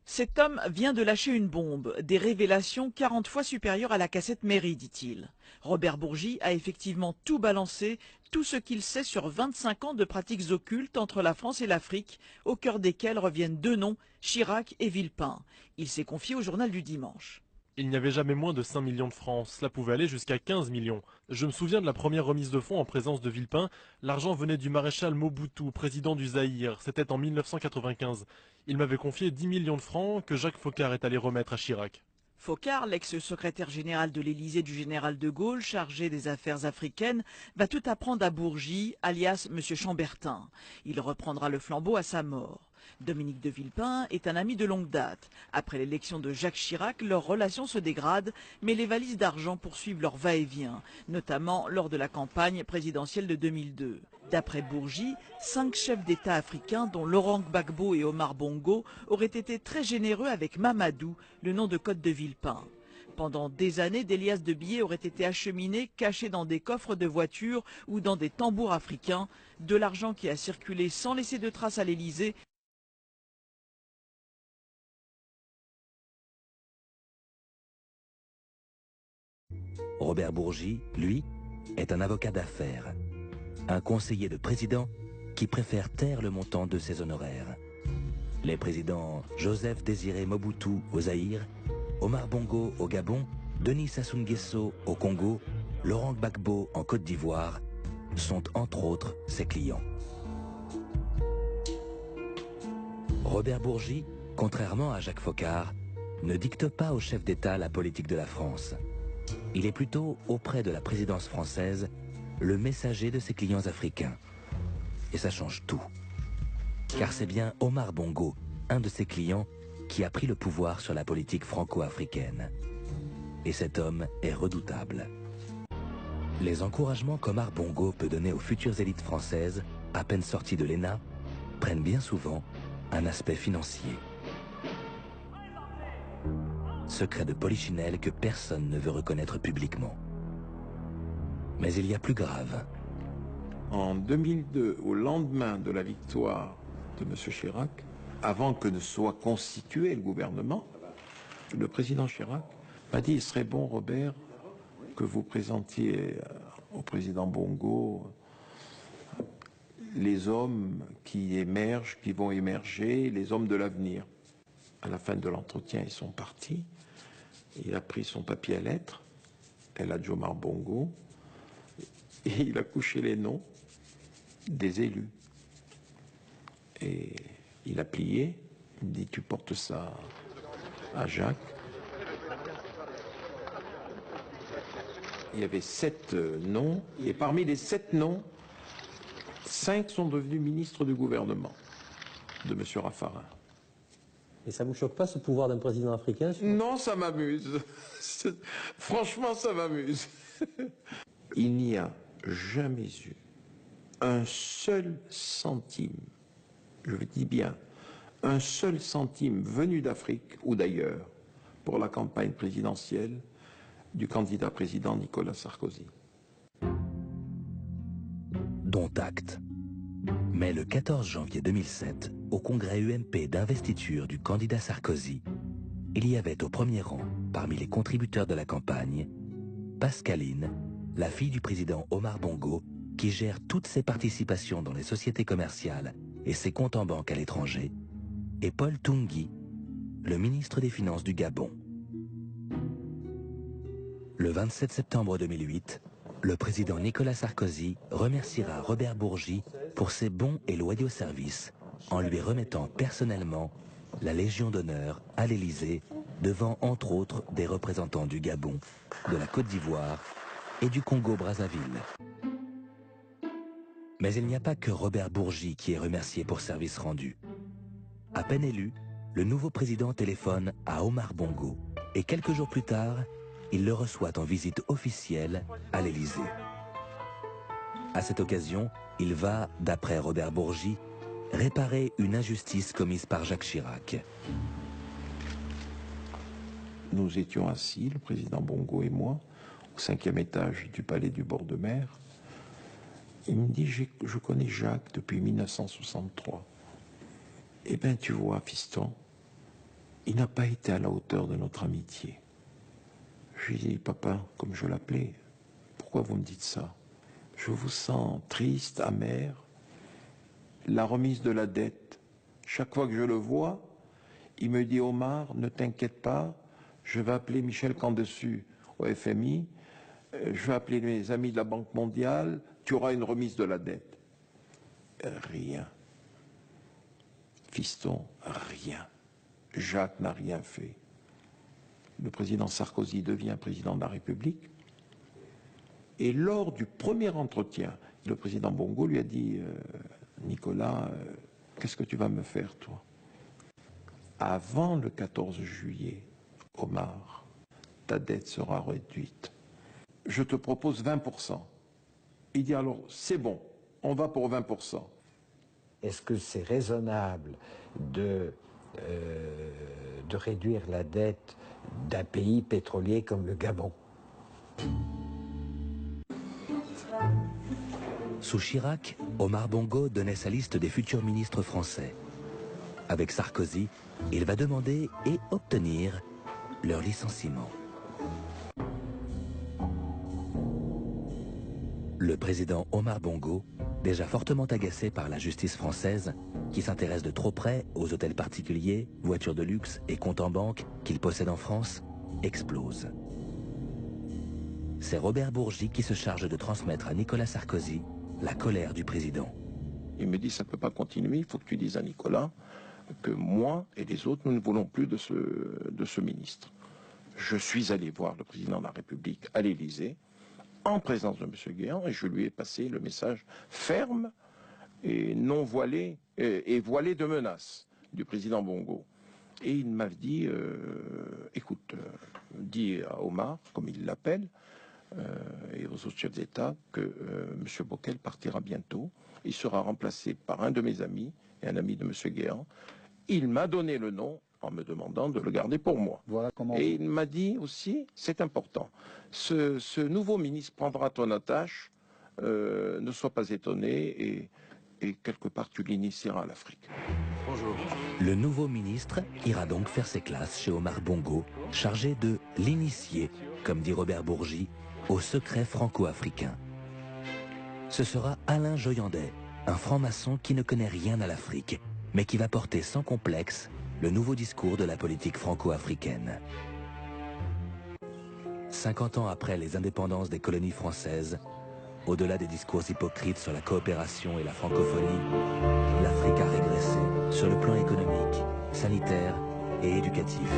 Cet homme vient de lâcher une bombe, des révélations 40 fois supérieures à la cassette Mairie, dit-il. Robert Bourgi a effectivement tout balancé, tout ce qu'il sait sur 25 ans de pratiques occultes entre la France et l'Afrique, au cœur desquelles reviennent deux noms, Chirac et Villepin. Il s'est confié au journal du dimanche. Il n'y avait jamais moins de 5 millions de francs, cela pouvait aller jusqu'à 15 millions. Je me souviens de la première remise de fonds en présence de Villepin, l'argent venait du maréchal Mobutu, président du Zaïre, c'était en 1995. Il m'avait confié 10 millions de francs que Jacques Foccart est allé remettre à Chirac. Foccart, l'ex-secrétaire général de l'Élysée du général de Gaulle, chargé des affaires africaines, va tout apprendre à Bourgi, alias M. Chambertin. Il reprendra le flambeau à sa mort. Dominique de Villepin est un ami de longue date. Après l'élection de Jacques Chirac, leurs relations se dégradent, mais les valises d'argent poursuivent leur va-et-vient, notamment lors de la campagne présidentielle de 2002. D'après Bourgi, 5 chefs d'État africains, dont Laurent Gbagbo et Omar Bongo, auraient été très généreux avec Mamadou, le nom de code de Villepin. Pendant des années, des liasses de billets auraient été acheminées, cachées dans des coffres de voitures ou dans des tambours africains, de l'argent qui a circulé sans laisser de traces à l'Élysée. Robert Bourgi, lui, est un avocat d'affaires, un conseiller de président qui préfère taire le montant de ses honoraires. Les présidents Joseph Désiré Mobutu au Zaïre, Omar Bongo au Gabon, Denis Sassou Nguesso au Congo, Laurent Gbagbo en Côte d'Ivoire sont entre autres ses clients. Robert Bourgi, contrairement à Jacques Foccart, ne dicte pas au chef d'État la politique de la France. Il est plutôt, auprès de la présidence française, le messager de ses clients africains. Et ça change tout. Car c'est bien Omar Bongo, un de ses clients, qui a pris le pouvoir sur la politique franco-africaine. Et cet homme est redoutable. Les encouragements qu'Omar Bongo peut donner aux futures élites françaises, à peine sorties de l'ENA, prennent bien souvent un aspect financier. Secret de polichinelle que personne ne veut reconnaître publiquement. Mais il y a plus grave. En 2002, au lendemain de la victoire de M. Chirac, avant que ne soit constitué le gouvernement, le président Chirac m'a dit « Il serait bon, Robert, que vous présentiez au président Bongo les hommes qui émergent, qui vont émerger, les hommes de l'avenir. » À la fin de l'entretien, ils sont partis. Il a pris son papier à lettres, El Hadj Omar Bongo, et il a couché les noms des élus. Et il a plié, il me dit « Tu portes ça à Jacques ». Il y avait 7 noms, et parmi les 7 noms, 5 sont devenus ministres du gouvernement de M. Raffarin. Et ça ne vous choque pas ce pouvoir d'un président africain? Non, ça m'amuse. Franchement, ça m'amuse. Il n'y a jamais eu un seul centime, je vous dis bien, un seul centime venu d'Afrique ou d'ailleurs pour la campagne présidentielle du candidat président Nicolas Sarkozy. Dont acte. Mais le 14 janvier 2007, au congrès UMP d'investiture du candidat Sarkozy, il y avait au premier rang, parmi les contributeurs de la campagne, Pascaline, la fille du président Omar Bongo, qui gère toutes ses participations dans les sociétés commerciales et ses comptes en banque à l'étranger, et Paul Tungui, le ministre des Finances du Gabon. Le 27 septembre 2008, le président Nicolas Sarkozy remerciera Robert Bourgi pour ses bons et loyaux services en lui remettant personnellement la Légion d'honneur à l'Élysée devant entre autres des représentants du Gabon, de la Côte d'Ivoire et du Congo-Brazzaville. Mais il n'y a pas que Robert Bourgi qui est remercié pour service rendu. À peine élu, le nouveau président téléphone à Omar Bongo et quelques jours plus tard, il le reçoit en visite officielle à l'Élysée. À cette occasion, il va, d'après Robert Bourgi, réparer une injustice commise par Jacques Chirac. Nous étions assis, le président Bongo et moi, au 5e étage du palais du bord de mer. Il me dit, je connais Jacques depuis 1963. Eh bien, tu vois, fiston, il n'a pas été à la hauteur de notre amitié. Je lui ai dit, papa, comme je l'appelais, pourquoi vous me dites ça? Je vous sens triste, amer. La remise de la dette, chaque fois que je le vois, il me dit, Omar, ne t'inquiète pas, je vais appeler Michel Candessu au FMI, je vais appeler mes amis de la Banque mondiale, tu auras une remise de la dette. Rien. Fiston, rien. Jacques n'a rien fait. Le président Sarkozy devient président de la République. Et lors du premier entretien, le président Bongo lui a dit Nicolas, qu'est-ce que tu vas me faire, toi? Avant le 14 juillet, Omar, ta dette sera réduite. Je te propose 20%. Il dit alors, c'est bon, on va pour 20%. Est-ce que c'est raisonnable de réduire la dette d'un pays pétrolier comme le Gabon? Sous Chirac, Omar Bongo donnait sa liste des futurs ministres français. Avec Sarkozy, il va demander et obtenir leur licenciement. Le président Omar Bongo, déjà fortement agacé par la justice française, qui s'intéresse de trop près aux hôtels particuliers, voitures de luxe et comptes en banque qu'il possède en France, explose. C'est Robert Bourgi qui se charge de transmettre à Nicolas Sarkozy la colère du président. Il me dit, ça ne peut pas continuer, il faut que tu dises à Nicolas que moi et les autres, nous ne voulons plus de ce ministre. Je suis allé voir le président de la République à l'Élysée, en présence de M. Guéant, et je lui ai passé le message ferme et non voilé, et voilé de menaces du président Bongo. Et il m'a dit, écoute, dis à Omar, comme il l'appelle, et aux autres chefs d'État, que M. Bockel partira bientôt. Il sera remplacé par un de mes amis, et un ami de M. Guéant. Il m'a donné le nom en me demandant de le garder pour moi. Voilà comment... Et il m'a dit aussi, c'est important, ce nouveau ministre prendra ton attache, ne sois pas étonné, et quelque part tu l'initieras à l'Afrique. Bonjour. Le nouveau ministre ira donc faire ses classes chez Omar Bongo, chargé de l'initier, comme dit Robert Bourgi, au secret franco-africain. Ce sera Alain Joyandet, un franc-maçon qui ne connaît rien à l'Afrique, mais qui va porter sans complexe le nouveau discours de la politique franco-africaine. 50 ans après les indépendances des colonies françaises, au-delà des discours hypocrites sur la coopération et la francophonie, l'Afrique a régressé sur le plan économique, sanitaire et éducatif.